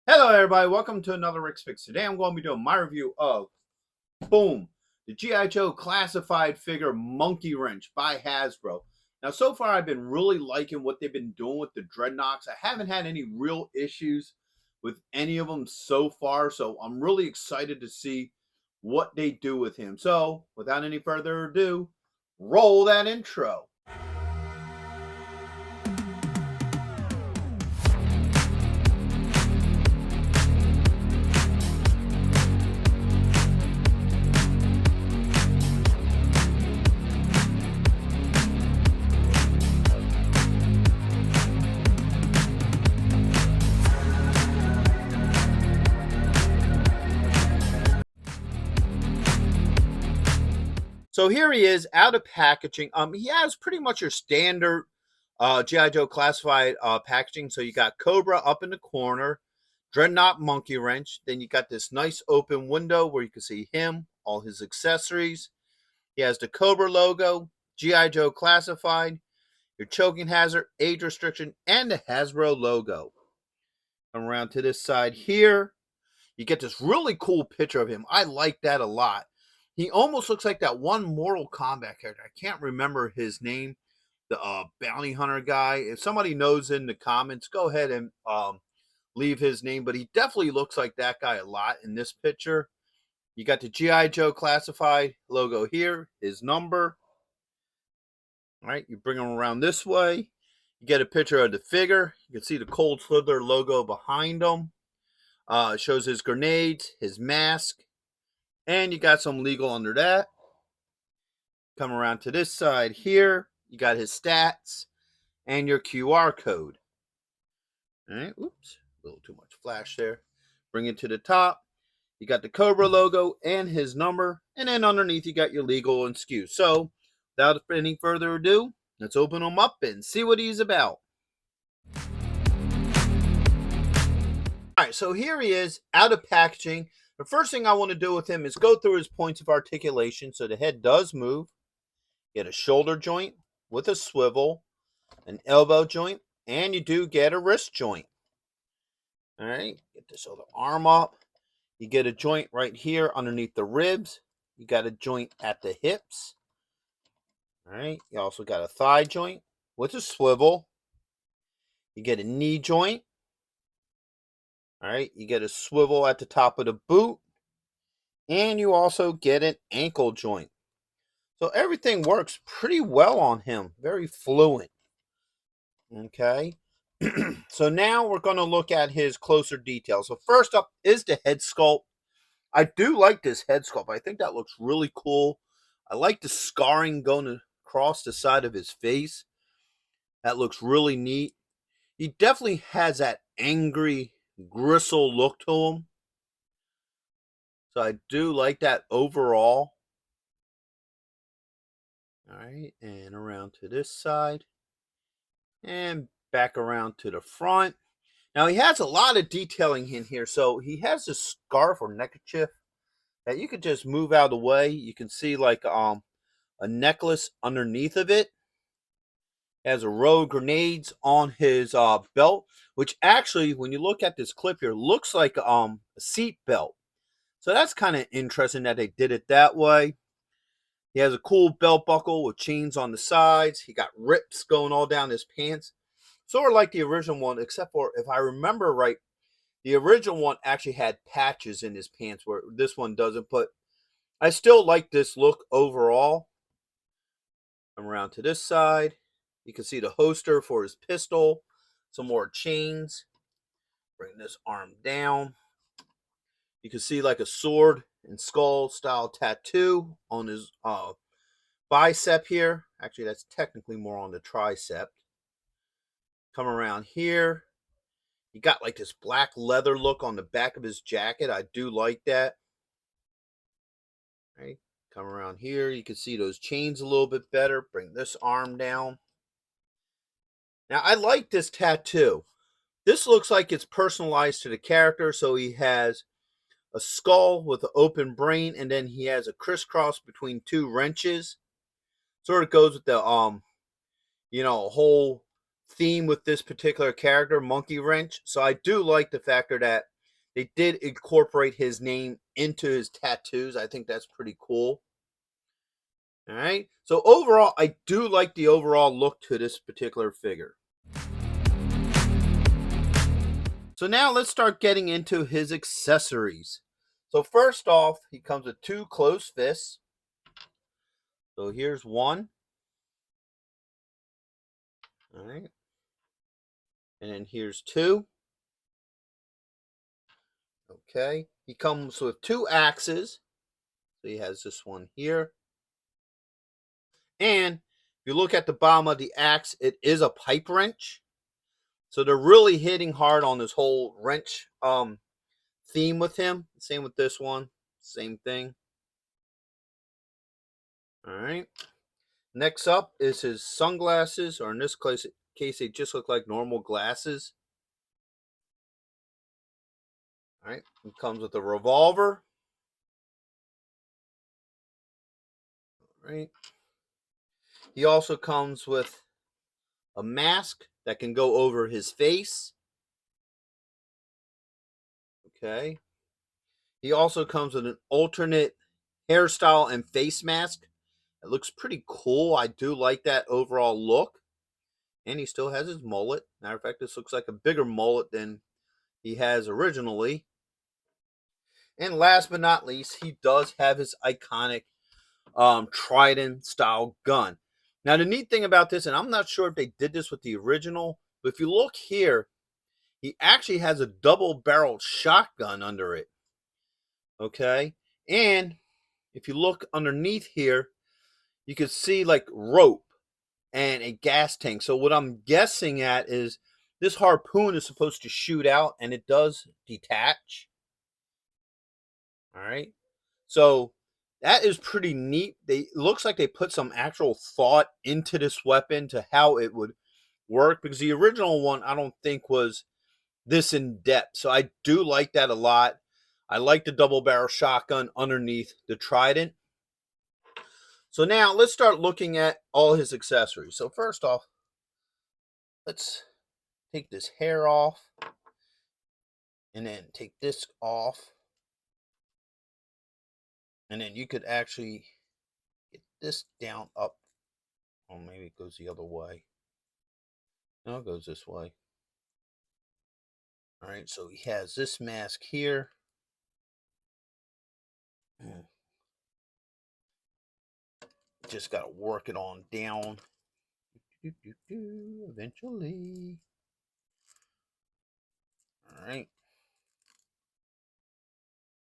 Hello everybody, welcome to another Rick's Fix. Today I'm going to be doing my review of, boom, the G.I. Joe classified figure Monkeywrench by Hasbro. Now so far I've been really liking what they've been doing with the Dreadnoks. I haven't had any real issues with any of them so far, so I'm really excited to see what they do with him. So without any further ado, roll that intro. So here he is out of packaging. He has pretty much your standard G.I. Joe classified packaging. So you got Cobra up in the corner, Dreadnok Monkeywrench. Then you got this nice open window where you can see him, all his accessories. He has the Cobra logo, G.I. Joe classified, your choking hazard, age restriction, and the Hasbro logo. Come around to this side here. You get this really cool picture of him. I like that a lot. He almost looks like that one Mortal Kombat character. I can't remember his name. The bounty hunter guy. If somebody knows in the comments, go ahead and leave his name. But he definitely looks like that guy a lot in this picture. You got the G.I. Joe classified logo here. His number. All right, you bring him around this way. You get a picture of the figure. You can see the Cold Slither logo behind him. It shows his grenades, his mask, and you got some legal under that. Come around to this side here. You got his stats and your QR code. All right, oops, a little too much flash there. Bring it to the top. You got the Cobra logo and his number, and then underneath you got your legal and SKU. So, without any further ado, let's open him up and see what he's about. All right, so here he is out of packaging. The first thing I want to do with him is go through his points of articulation. So the head does move. Get a shoulder joint with a swivel, an elbow joint, and you do get a wrist joint. All right, get this other arm up. You get a joint right here underneath the ribs. You got a joint at the hips. All right, you also got a thigh joint with a swivel. You get a knee joint. All right, you get a swivel at the top of the boot, and you also get an ankle joint. So everything works pretty well on him, very fluent. Okay, so now we're going to look at his closer details. So first up is the head sculpt. I do like this head sculpt. I think that looks really cool. I like the scarring going across the side of his face. That looks really neat. He definitely has that angry gristle look to him. So I do like that overall. All right, and around to this side. And back around to the front. Now he has a lot of detailing in here. So he has a scarf or neckerchief that you could just move out of the way. You can see like a necklace underneath of it. Has a row of grenades on his belt, which actually, when you look at this clip here, looks like a seat belt. So that's kind of interesting that they did it that way. He has a cool belt buckle with chains on the sides. He got rips going all down his pants. Sort of like the original one, except for, if I remember right, the original one actually had patches in his pants where this one doesn't. But I still like this look overall. Come around to this side. You can see the holster for his pistol. Some more chains. Bring this arm down. You can see like a sword and skull style tattoo on his bicep here. Actually, that's technically more on the tricep. Come around here. You got like this black leather look on the back of his jacket. I do like that. All right. Come around here. You can see those chains a little bit better. Bring this arm down. Now, I like this tattoo. This looks like it's personalized to the character. So he has a skull with an open brain, and then he has a crisscross between two wrenches. Sort of goes with the whole theme with this particular character, Monkeywrench. So I do like the factor that They did incorporate his name into his tattoos. I think that's pretty cool. All right. So overall, I do like the overall look to this particular figure. So now let's start getting into his accessories. So first off, he comes with 2 closed fists. So here's one. All right. And then here's 2. Okay. He comes with 2 axes. So he has this one here. And if you look at the bottom of the axe, it is a pipe wrench. So they're really hitting hard on this whole wrench theme with him. Same with this one. Same thing. All right. Next up is his sunglasses, or in this case, they just look like normal glasses. All right. He comes with a revolver. All right. He also comes with a mask that can go over his face. Okay. He also comes with an alternate hairstyle and face mask. It looks pretty cool. I do like that overall look. And he still has his mullet. Matter of fact, this looks like a bigger mullet than he has originally. And last but not least, he does have his iconic Trident style gun. Now, the neat thing about this, and I'm not sure if they did this with the original, but if you look here, he actually has a double-barreled shotgun under it. Okay? And if you look underneath here, you can see like rope and a gas tank. So what I'm guessing at is this harpoon is supposed to shoot out, and it does detach. All right. So that is pretty neat. It looks like they put some actual thought into this weapon to how it would work, because the original one I don't think was this in depth. So I do like that a lot. I like the double barrel shotgun underneath the Trident. So now let's start looking at all his accessories. So first off, let's take this hair off and then take this off. And then you could actually get this down up. Oh, maybe it goes the other way. No, it goes this way. All right, so he has this mask here. Just got to work it on down. Eventually. All right.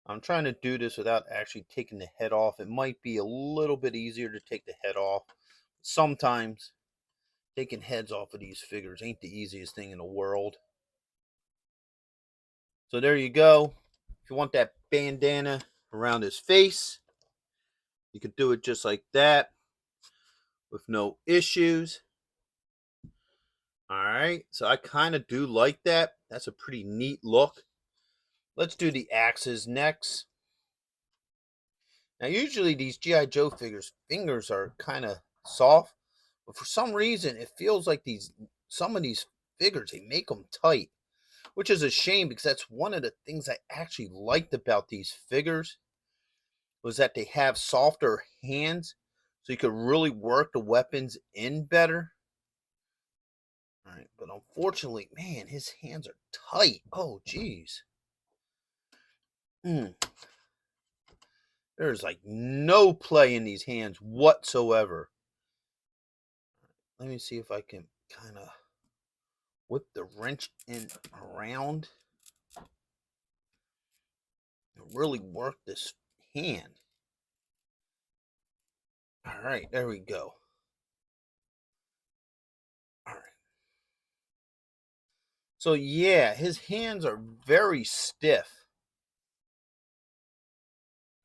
I'm trying to do this without actually taking the head off. It might be a little bit easier to take the head off. Sometimes taking heads off of these figures ain't the easiest thing in the world. So there you go. If you want that bandana around his face, you could do it just like that with no issues. All right, so I kind of do like that. That's a pretty neat look. Let's do the axes next. Now, usually these G.I. Joe figures' fingers are kind of soft, but for some reason, it feels like some of these figures, they make them tight, which is a shame, because that's one of the things I actually liked about these figures, was that they have softer hands, so you could really work the weapons in better. All right, but unfortunately, man, his hands are tight. Oh, geez. There's like no play in these hands whatsoever. Let me see if I can kind of whip the wrench in around and really work this hand. All right, there we go. All right. So yeah, his hands are very stiff.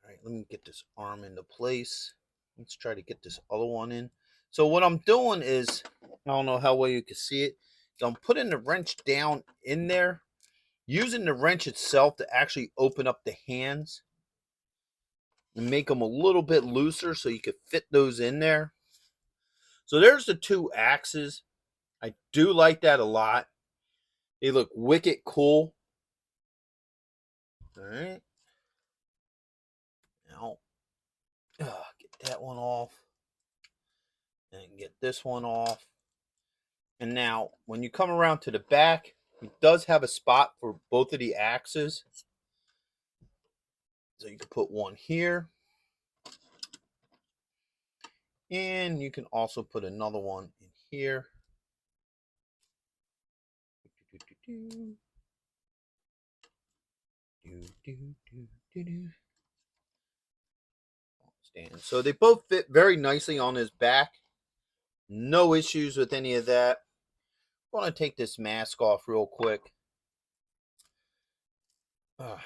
All right, let me get this arm into place. Let's try to get this other one in. So what I'm doing is, I don't know how well you can see it. So I'm putting the wrench down in there, using the wrench itself to actually open up the hands and make them a little bit looser so you could fit those in there. So there's the 2 axes. I do like that a lot. They look wicked cool. All right. Now, get that one off. And get this one off. And now, when you come around to the back, it does have a spot for both of the axes. So you can put one here. And you can also put another one in here. Stand. So they both fit very nicely on his back. No issues with any of that. I want to take this mask off real quick. Yeah,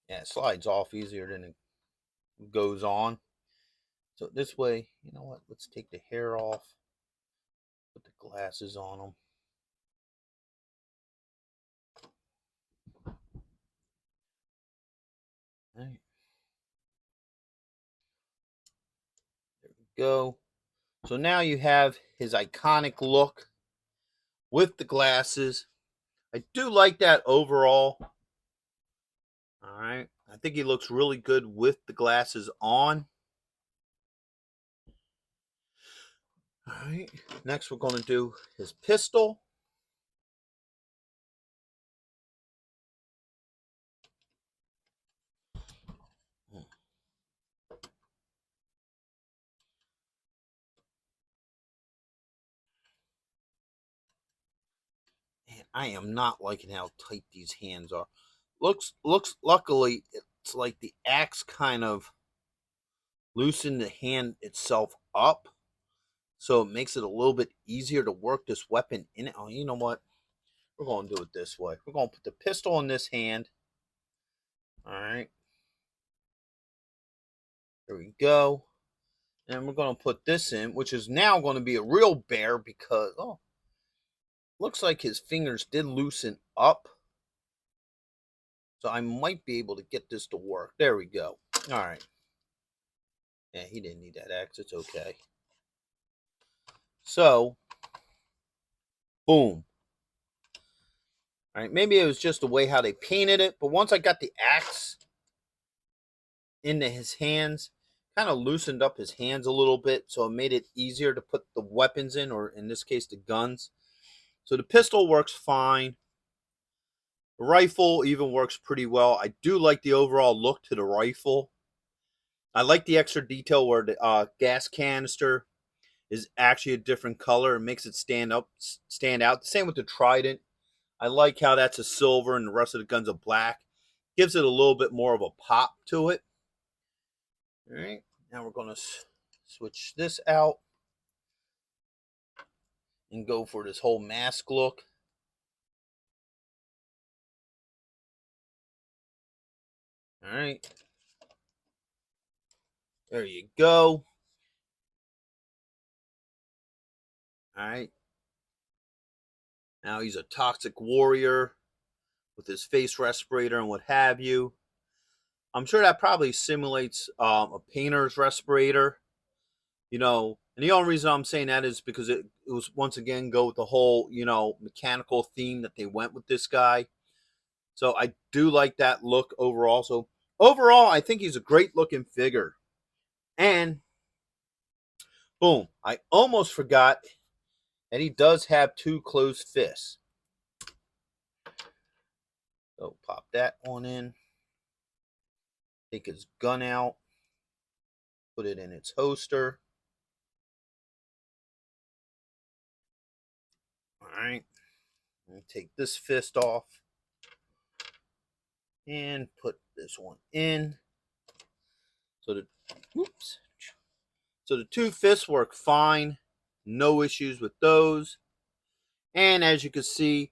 it slides off easier than it goes on. So this way, you know what? Let's take the hair off. Put the glasses on them. All right. There we go. So now you have his iconic look with the glasses. I do like that overall. All right. I think he looks really good with the glasses on. All right. Next, we're going to do his pistol. Man, I am not liking how tight these hands are. Looks luckily it's like the axe kind of loosened the hand itself up, so it makes it a little bit easier to work this weapon in it. Oh, you know what? We're going to do it this way. We're going to put the pistol in this hand. All right. There we go. And we're going to put this in, which is now going to be a real bear because, oh, looks like his fingers did loosen up. So I might be able to get this to work. There we go. All right. Yeah, he didn't need that axe. It's okay. So, boom. All right, maybe it was just the way how they painted it, but once I got the axe into his hands, kind of loosened up his hands a little bit, so it made it easier to put the weapons in, or in this case, the guns. So the pistol works fine. The rifle even works pretty well. I do like the overall look to the rifle. I like the extra detail where the gas canister is actually a different color. It makes it stand out. The same with the trident. I like how that's a silver and the rest of the guns are black. Gives it a little bit more of a pop to it. All right, now we're going to switch this out and go for this whole mask look. All right. There you go. All right. Now he's a toxic warrior with his face respirator and what have you. I'm sure that probably simulates a painter's respirator. You know, and the only reason I'm saying that is because it was, once again, go with the whole, you know, mechanical theme that they went with this guy. So I do like that look overall. So overall, I think he's a great looking figure. And boom, I almost forgot that he does have two closed fists. So pop that one in. Take his gun out. Put it in its holster. All right. Take this fist off. And put this one in. So the two fists work fine. No issues with those. And as you can see,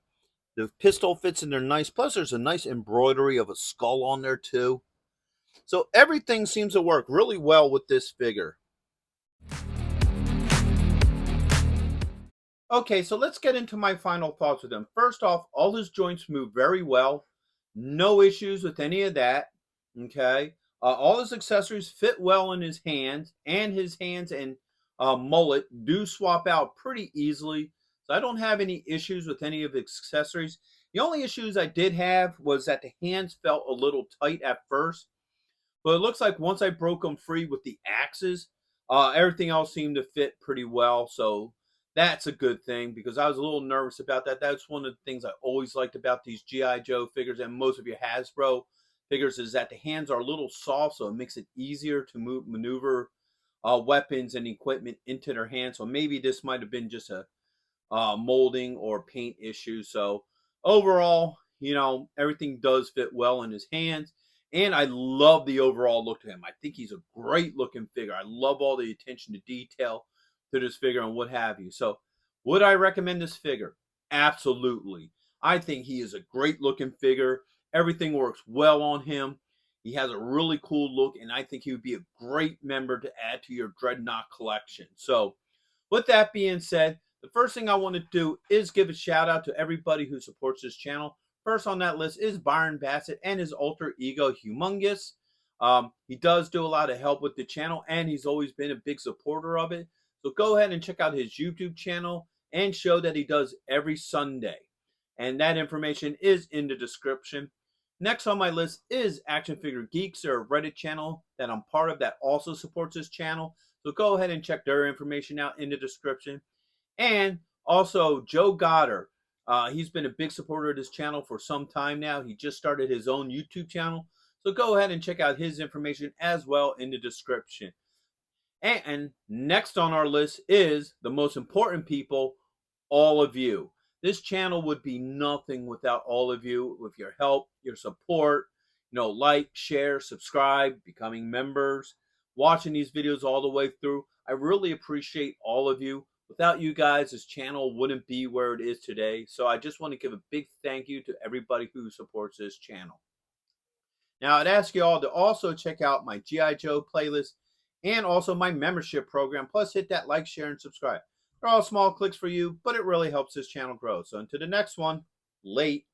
the pistol fits in there nice. Plus, there's a nice embroidery of a skull on there too. So everything seems to work really well with this figure. Okay, so let's get into my final thoughts with him. First off, all his joints move very well. No issues with any of that. Okay. All his accessories fit well in his hands, and his hands and mullet do swap out pretty easily. So I don't have any issues with any of the accessories. The only issues I did have was that the hands felt a little tight at first, but it looks like once I broke them free with the axes, everything else seemed to fit pretty well. So that's a good thing because I was a little nervous about that. That's one of the things I always liked about these G.I. Joe figures and most of your Hasbro figures is that the hands are a little soft, so it makes it easier to maneuver weapons and equipment into their hands. So maybe this might have been just a molding or paint issue. So overall, everything does fit well in his hands. And I love the overall look to him. I think he's a great looking figure. I love all the attention to detail to this figure and what have you. So would I recommend this figure? Absolutely. I think he is a great looking figure. Everything works well on him. He has a really cool look, and I think he would be a great member to add to your Dreadnok collection. So with that being said, the first thing I want to do is give a shout out to everybody who supports this channel. First on that list is Byron Bassett and his alter ego, Humongous. He does do a lot of help with the channel, and he's always been a big supporter of it. So go ahead and check out his YouTube channel and show that he does every Sunday. And that information is in the description. Next on my list is Action Figure Geeks. They're a Reddit channel that I'm part of that also supports this channel. So go ahead and check their information out in the description. And also Joe Goddard. He's been a big supporter of this channel for some time now. He just started his own YouTube channel. So go ahead and check out his information as well in the description. And next on our list is the most important people, all of you. This channel would be nothing without all of you, with your help, your support, like, share, subscribe, becoming members, watching these videos all the way through. I really appreciate all of you. Without you guys, this channel wouldn't be where it is today. So I just want to give a big thank you to everybody who supports this channel. Now, I'd ask you all to also check out my G.I. Joe playlist and also my membership program. Plus, hit that like, share, and subscribe. They're all small clicks for you, but it really helps this channel grow. So until the next one, late.